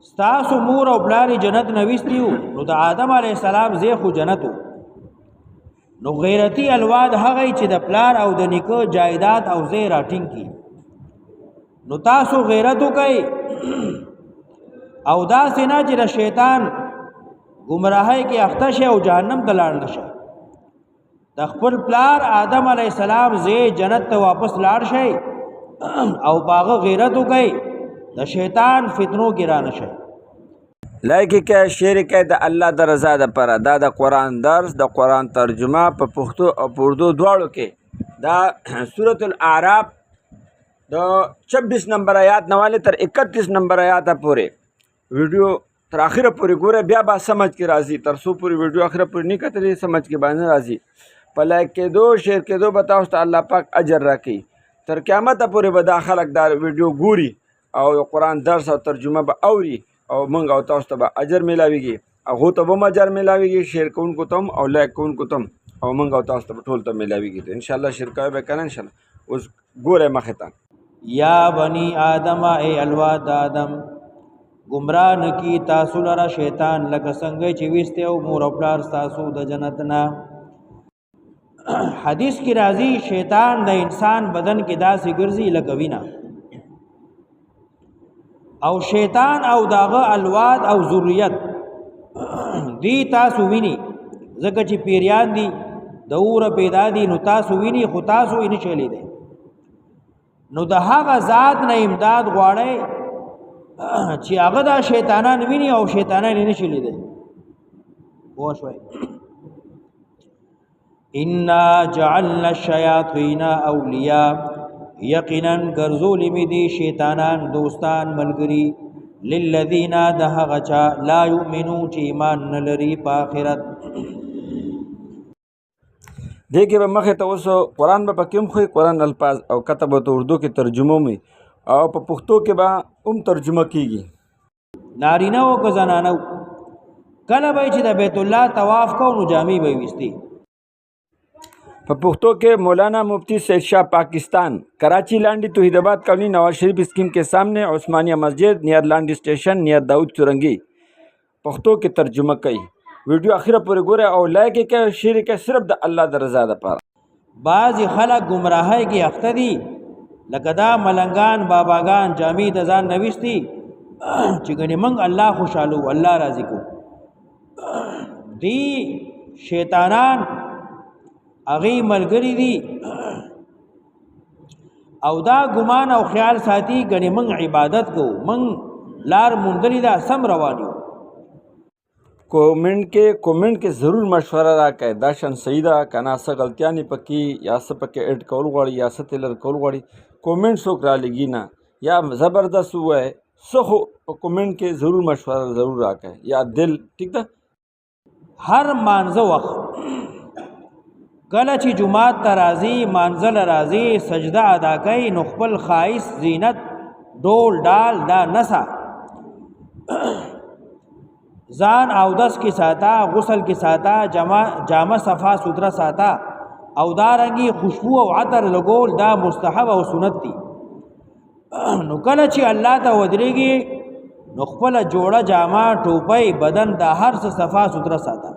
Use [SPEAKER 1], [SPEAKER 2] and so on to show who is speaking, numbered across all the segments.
[SPEAKER 1] ستاسو مور او پلار جنت نوستیو نو د آدم علی السلام زی خو جنتو نو غیرتی الواد هغه چې د پلار او د نیکه جایداد او زی راټینګ کی نو تاسو غیرتو کوي او دا سینا چې د شیطان گمراهی کې اخته شي او جهنم ته لاړ نشي د خپل پلار آدم علی السلام زی جنت ته واپس لاړ شي او باغ غیرتو کوي د شیطان فتنو کې را نشي
[SPEAKER 2] لکه کې شعر کې د الله د رضا لپاره دا د قرآن درس د قرآن ترجمه په پښتو او اردو دواړو کې دا سورۃ الاعراف د 26 نمبر آیات نواله تر 31 نمبر آیات پورې ویډیو تر اخره پورې ګوره بیا با سمجھ کې راځي تر سو پورې ویډیو اخره پورې نه کتلې سمجھ کې باندې راځي په لایک کې دو شیر کې دو بتاو ته الله پاک اجر راکړي تر قیامت پورې به دا خلک دا ویډیو ګوري او قرآن درس او ترجمه به اوري او منګ او تاسو ته به اجر ملاويږي هغه ته به اجر ملاويږي شیر کوونکو تم او لایک کوونکو تم او منګ او تاسو ته ټول ته ملاويږي ان شاء الله شرکای به کنه ان شاء الله اوس ګوره مخه ته
[SPEAKER 1] یا بنی آدم ای الواد آدم گمراه نکی تاسو لرا شیطان لکه څنګه چې وسته او مور او پلار تاسو د جنت نه حدیث کی راضی شیطان د انسان بدن کې داسې ګرځي لکه وینا او شیطان او داغه الواد او ذریت دی تاسو ویني زکه چې پیریان دي د اور پیدا دي نو تاسو ویني خو تاسو یې نشئ لیدئ نو د هغه ذات نه امداد غواړئ چې هغه دا شیطانان ویني او شیطانان یې نشئ لیدئ پوه شوئ انا جعلنا الشیاطین اولیاء یقینا ګرځولې مې دي شیطانان دوستان ملګري للذین د هغه چا لا یؤمنون چې ایمان نه لري په آخرت
[SPEAKER 2] دې کې به مخې ته اوس قرآن به پکې هم ښوي قرآن الفاظ او کته به ته اردو کې ترجمه وي او په پښتو کې به هم ترجمه کیږي
[SPEAKER 1] نارینه او که زنانه کله به چې د بیت الله طواف کو نو جامې به ویستي
[SPEAKER 2] په پښتو کې مولانا مفتی سید شاہ پاکستان کراچی لانڈی توحید آباد کالونی نواز شریف اسکیم کے سامنے عثمانیہ مسجد نیئر لانڈی اسٹیشن نیئر داؤد چورنگی پښتو کې ترجمه کوي ویډیو اخره پورې ګوره او لایک کې شیر کې صرف د الله د رضا لپاره
[SPEAKER 1] بعضی خلک گمراهی کې اخته دي لکه دا ملنګان باباګان جامې د ځان نوښتي چې ګنې موږ الله خوشالو الله راضي کو دی شیطانان اغي ملګری دي او دا ګمان او خیال ساتي غني من عبادت کو من لار مندلی دا سم روانیو
[SPEAKER 2] کومنٹ کې ضرور مشوره راکړئ دا شان صحیح ده کنه څه غلطیاں پکې یا څه پکې اډ کول غواړي یا څه تلر کول غواړي کومنٹ څوک را لګي نه یا زبردست وای څه په کومنٹ کې ضرور مشوره ضرور راکړئ یا دل ٹھیک ده
[SPEAKER 1] هر مانزه وخت کله چې جمعات ته راځي مانزل راځي سجده ادا کوي نو خپل خایس زینت ډول ډال دا نسا ځان او دس کې ساته غسل کې ساته جامه صفا سوتره ساته او دارنګي خوشبو او عطر لګول دا مستحب او سنت دي نو کله چې الله ته ودرېږي نو خپل جوړه جامه ټوپۍ بدن دا هر څه صفا سوتره ساته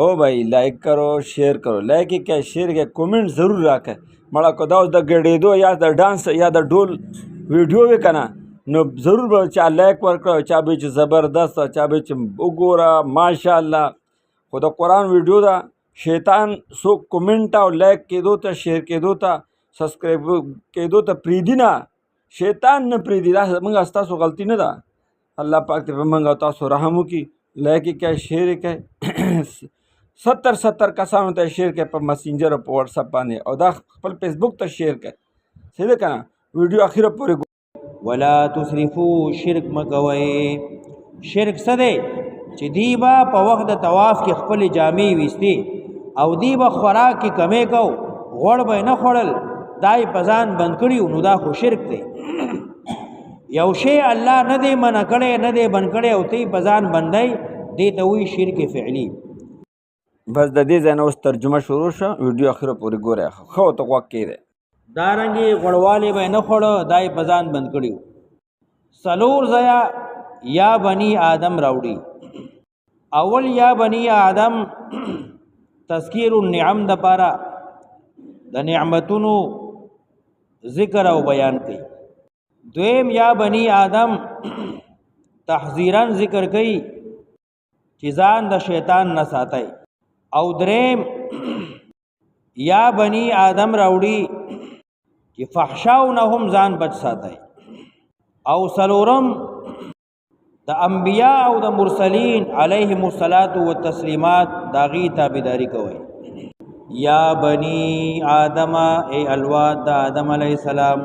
[SPEAKER 2] او بھائی لائک کرو شیئر کرو لائک کیا شیئر کیا کومنٹ ضرور راکه مړه کو دا اوس د ګډېدو یا د ډانس یا د ډول ویډیو وی کنه نو ضرور به چا لایک ورکړو چا به چې زبردست چا به چې وګوره ماشاءالله خو د قرآن ویډیو دا شیطان سو کومنٹ او لایک کېدو ته شیئر کېدو ته سبسکرایب کېدو ته پریدي نه شیطان نه پریدي دا موږ ستاسو غلطي نه ده الله پاک ته موږ تاسو رحم وکړي لایک کیا شیئر کیا 70 کسانو ته شیر کې په مسنجر او په واتس اپ باندې او دا خپل فیسبوک ته شیر کې صحیح ده کنه ویډیو اخیره پورې
[SPEAKER 1] ولا تسرفوا شرک مکوي شرک څه دی چې دی با په وخت د طواف کې خپل جامې وېستي او دی با خوراک کې کمې کو غوړ به نه خوړل دای پزان بند کړي نو دا خو شرک دی یو شی الله نه دی منع کړي نه دی بند کړي او تی پزان بندای دی ته وی شرک فعلی
[SPEAKER 2] بس د دې ځای نه اوس ترجمه شروع شه ویډیو اخره پورې ګوره ښه ورته غوږ کېږدی
[SPEAKER 1] دارنګې غوړوالی به یې نه خوړه دا یې په ځان بند کړي څلور ځایه یا بنی آدم راوړي. اول یا بنی آدم تذکیر النعم د پاره د نعمتونو ذکر او بیان کوي. دویم یا بنی آدم تحذیرا ذکر کوي چې ځان د شیطان نه ساتي. او دریم یا بنی آدم راوړي چې فحشاو نه هم ځان بچ ساتي. او سلورم د انبیاء او د مرسلین علیهم الصلاۃ والتسلیمات داغي تابعداري کوي. یا بنی آدم ای اولاد د آدم علیہ السلام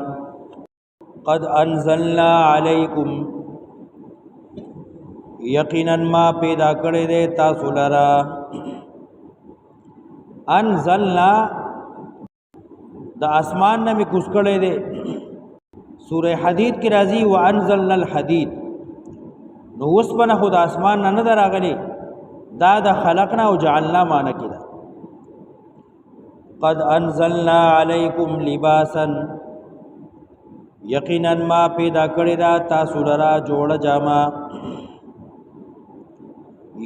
[SPEAKER 1] قد انزلنا علیکم یقینا ما پیدا کړی دی تاسو لرا. انزلنا د اسمان نه می کوز کړی دی. سوره حدید کی راضی وانزلنا الحدید. نو اوس په خود اسمان نه دراغلی دا د خلقنا او جعلنا معنی کړه. قد انزلنا علیکم لباسا یقینا ما پیدا کړی دا تاسو لرا جوړه جامه.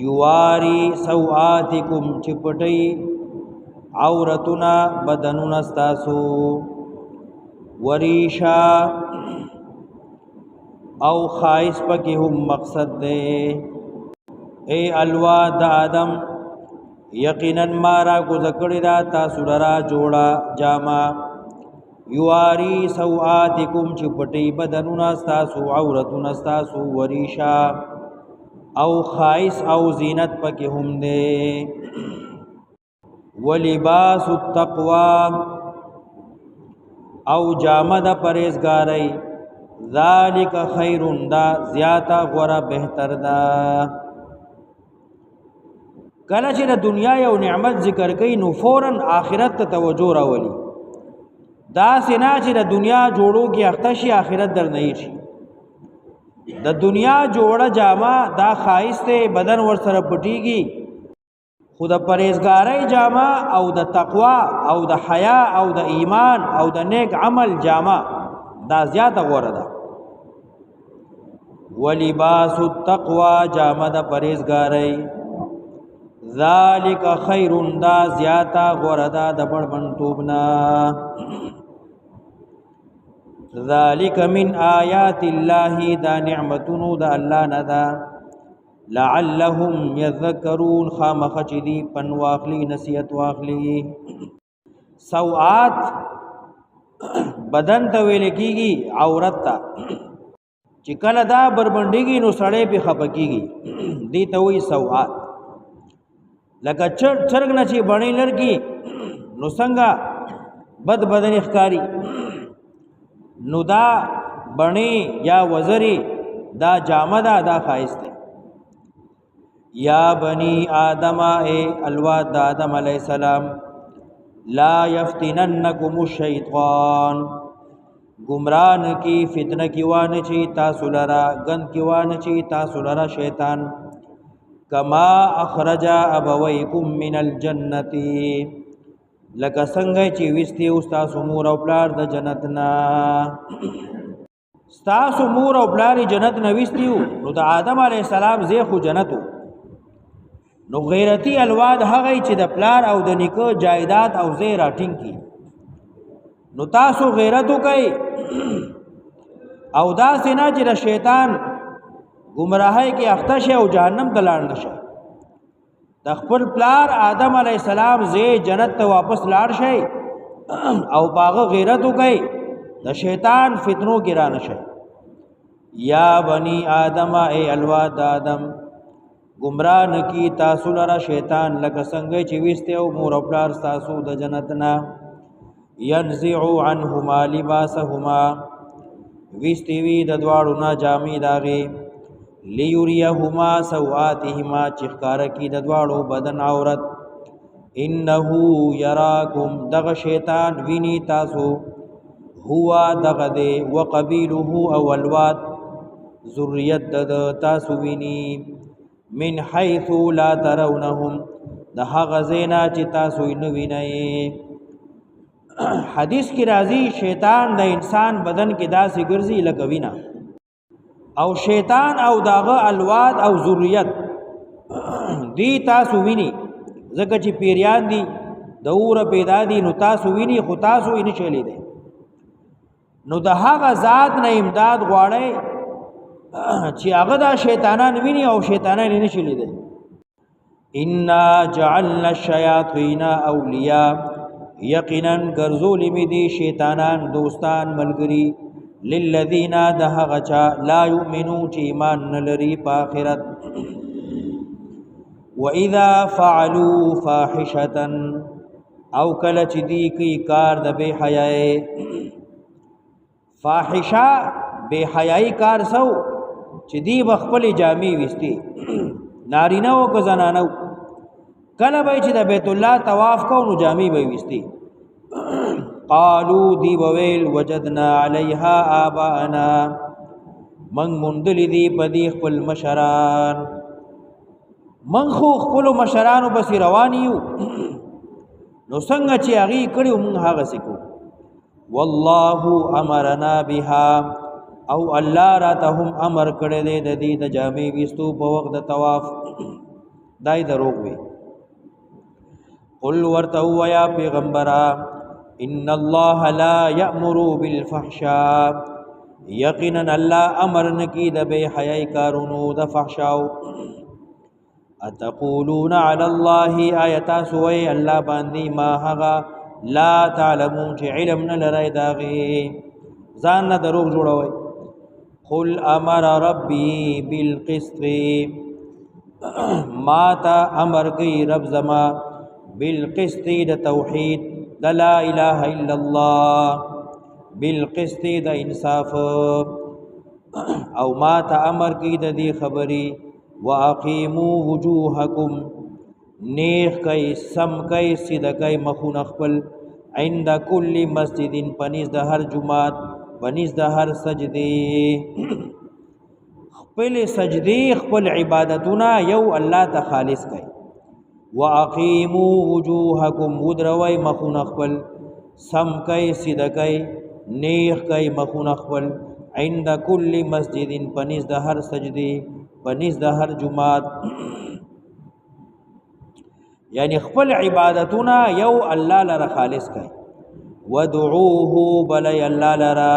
[SPEAKER 1] یواری سوآتکم چپټی عورتنا بدننا استاسو. وریشا او خائص پکی هم مقصد دے. اے الواد آدم یقینا مارا گزکڑی دا تاسو لرا جوڑا جاما. یواری سوآتکم چپٹی بدننا استاسو عورتنا استاسو. وریشا او خائص او زینت پکی هم دے. ولباس التقوی او جامد پریزگاری. ذالک خیرون دا زیاتا غورا بہتر دا. کله چې د دنیا یو نعمت ذکر کوي نو فوراً آخرت ته توجه راولي. دا سینا چې د دنیا جوړو کې اخته شي آخرت در نه شي. د دنیا جوړه جامه دا خایسته بدن ور سره پټیږي. خود پرهیزګاری جامه او د تقوا او د حیا او د ایمان او د نیک عمل جامه دا زیاته غوره ده. ولباس التقوی جامه د پرهیزګاری. ذالک خیر دا زیاته غوره ده د بړبنټوب نه. ذالک من آیات الله دا نعمتونو د الله نه ده. لعلهم یذکرون خامخ چې دی پن واخلی نصیحت واخلی. سوآت بدن ته ویل کیږي عورت ته. چې کله دا بربندېږي نو سړی په خپه کیږي دی ته وایي سوآت. لکه چرګ نه چې بڼې لرګي نو څنګه بد بدن ښکاری. نو دا بڼې یا وزري دا جامه ده دا ښایست دی. یا بنی آدم اے الواد دا آدم علیہ السلام لا یفتننکم الشیطان گمران کی فتنہ کی وان چی تاسو لرا گند کی وان چی تاسو لرا شیطان. کما اخرج ابویکم من الجنتی لکه څنګه چې وستی استاسو مور او پلار د جنت نا. استاسو مور او پلار جنت نه وستیو نو د آدم علیہ السلام زی خو جنتو. نو غیرتی الواد هغه چې د پلار او د نیکه جایداد او زی راټینګ کی. نو تاسو غیرتو کوي او دا سینا چې د شیطان گمراهی کې اخته شي او جهنم ته لاړ نشي. د خپل پلار آدم علیہ السلام زی جنت ته واپس لاړ شي او باغ غیرتو کوي د شیطان فتنو کې را نشي. یا بنی آدم اے الواد آدم گمراه نکی تاسو لرا شیطان لکه څنګه چې وسته او مور او پلار تاسو د جنت نه. ينزع عنهما لباسهما وستی وی د دواړو نه جامې داغي. ليريهما سوآتهما چخکار کی د دواړو بدن عورت. انه يراكم دغ شیطان ویني تاسو هو دغه دی وقبيله اولوات ذریت د تاسو ویني. من حيث لا ترونهم د هغه زینا چې تاسو یې نه وینئ. حدیث کی راضی شیطان د انسان بدن کې داسې ګرځي لکه وینا. او شیطان او داغه الواد او ذریت دی تاسو ویني زکه چې پیریان دي د اور پیدا دي نو تاسو ویني خو تاسو یې نشئ لیدای نو د هغه ذات نه امداد غواړي چې هغه دا شیطانان ویني او شیطانان یې نشئ لیدای ان جعلنا الشیاطین اولیاء یقینا ګرځول می دي شیطانان دوستان ملګری للذین دهغه چا لا یؤمنون چې ایمان نه لري په آخرت واذا فعلوا فاحشه او کله چې دی کی کار د بے حیاي فاحشه بے حیاي کار سو چې دی بخپل جامې وستي نارینه او که زنانه کله به چې د بیت الله طواف کو نو جامې به وستي قالوا دی وویل وجدنا علیها آباءنا من مندل دی پدی خپل مشران من خو خپل مشرانو بس روانیو نو څنګه چې هغه کړیو موږ هغه سکو والله امرنا بها او الله راتهم امر کړی دی د دې د جامې وستو په وخت د طواف دای دروغ وي قل ورته ویا پیغمبره ان الله لا یأمر بالفحشاء یقینا الله امر نکی د بے حیاي کارونو د فحشاو اتقولون علی الله آیات سوی الله باندې ما هغه لا تعلمون چې علم نه لرای داغي ځان نه دروغ جوړوي قل امر ربي بالقسط ما تا امر کوي رب زما بالقسط د توحید د لا اله الا الله بالقسط د انصاف او ما تا امر کوي د دې خبري واقیموا وجوهکم نیخ کای سم کای سید کای مخون خپل عند کل مسجد پنیز د هر جمعات پنیز د هر سجدی خپل سجدی خپل عبادتونه یو الله ته خالص کای واقیموا وجوهکم ودروي مخون خپل سم کای سید کای نیخ کای مخون خپل عند کل مسجد پنیز د هر سجدی پنیز د هر جمعات یعنی خپل عبادتونه یو الله لره خالص کړي ودعوه بلی الله لره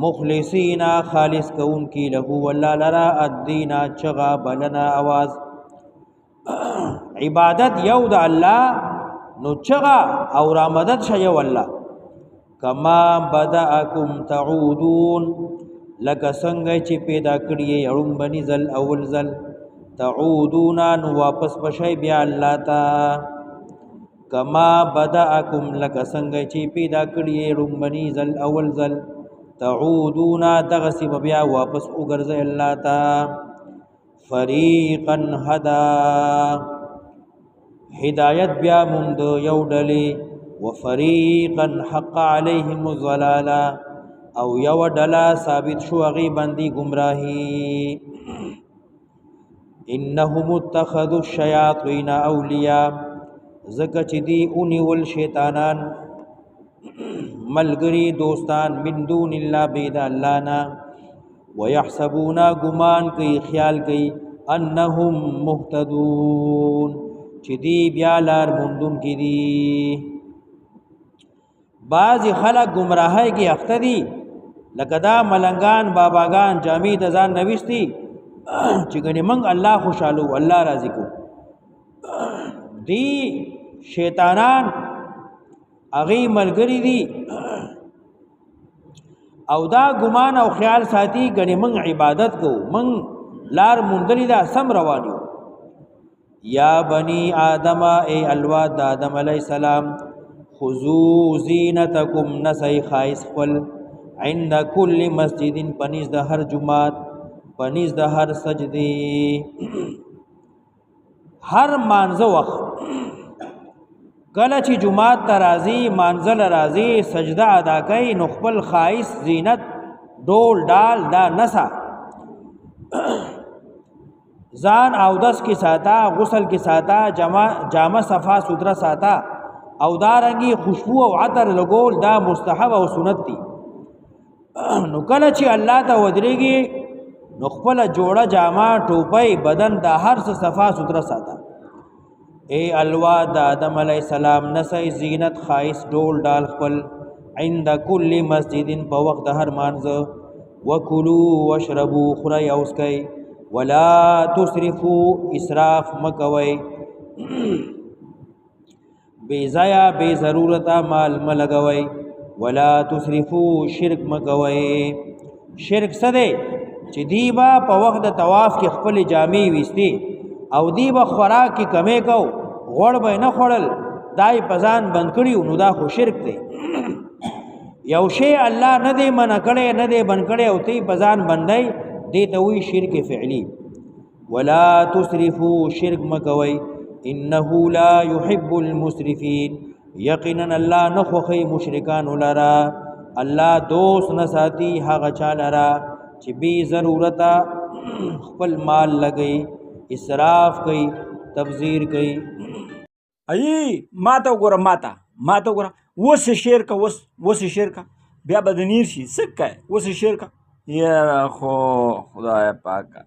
[SPEAKER 1] مخلصین خالص کون کی له والله لره الدین چغا بلنا आवाज عبادت یو د الله نو چغا او را مدد شي والله کما بدأکم تعودون لکه څنګه چې پیدا کړی اړم بنی زل اول زل تعودون نو واپس بشي بیا الله تا کما بدأکم لکه څنګه چې پیدا کړی اړم بنی زل اول زل تعودون دغسی بیا واپس وګرځي الله تا فریقا هدا هدایت بیا مند یو ډلې وفریقا حق عليهم الضلاله او یو ډلا ثابت شو غي باندې گمراهي انهم اتخذوا الشياطين اولیاء زکه چې دی اونې ول شیطانان ملګری دوستان من دون الله بيد الله نا ويحسبون غمان کوي خیال کوي انهم مهتدون چې دی بیا لار مندون کې دي بعضی خلق گمراهی کې اخته دي لکه دا ملنګان باباګان جامع د ځان نوښتي چې ګنې موږ الله خوشاله الله راضي کو دی شیطانان اغي ملګری دي او دا ګمان او خیال ساتي ګنې موږ عبادت کو موږ لار مندلی دا سم روانیو یا بنی آدم ای الواد آدم علیہ السلام خذوا زینتکم نسی خایس خپل عند کل مسجد پنیز د هر جمعات پنیز د هر سجدی هر مانزه وخت کله چې جمعات ترازی مانزل رازی سجده ادا کوي نو خپل خایس زینت ډول ډال دا نسا ځان او دس کی ساتا غسل کی ساتا جامه صفا سوترا ساتا او دارنګي خوشبو او عطر لګول دا مستحب او سنت دي نو کله چې الله ته ودرېږي نو خپل جوړه جامه ټوپۍ بدن د هر څه صفا سوتره ساته. اے الواد د آدم علیہ السلام نسای زینت خایس ډول ډال خپل عند کل مسجدین په وخت د هر مانځه وکلوا واشربوا خورئ او څکئ ولا تسرفوا اسراف مکوئ بے ضایع بے ضرورته مال ملګوئ ولا تسرفوا شرک مکوئ. شرک څه دی چې دی به په وخت د طواف کې خپل جامې ویستې او دی به خوراک کې کمی کو غوړ به نه خوړل دای په ځان بند کړي نو دا خو شرک دی. یو شی الله نه دی منع کړی نه دی بند کړی او تی په ځان بندی دی ته وایي شرک فعلی. ولا تسرفوا شرک مکوئ انه لا يحب المسرفین یقینا الله نه خوښوي مشرکانو لرا. الله دوست نه ساتي هغه چا لرا چې بې ضرورته خپل مال لګوي اسراف کوي تبذیر کوي.
[SPEAKER 2] ای ماته وګوره ماته وګوره اوس شعر کا اوس شعر کا بیا به د نیر شي څه کوې اوس شعر کا یا خو خدای پاکه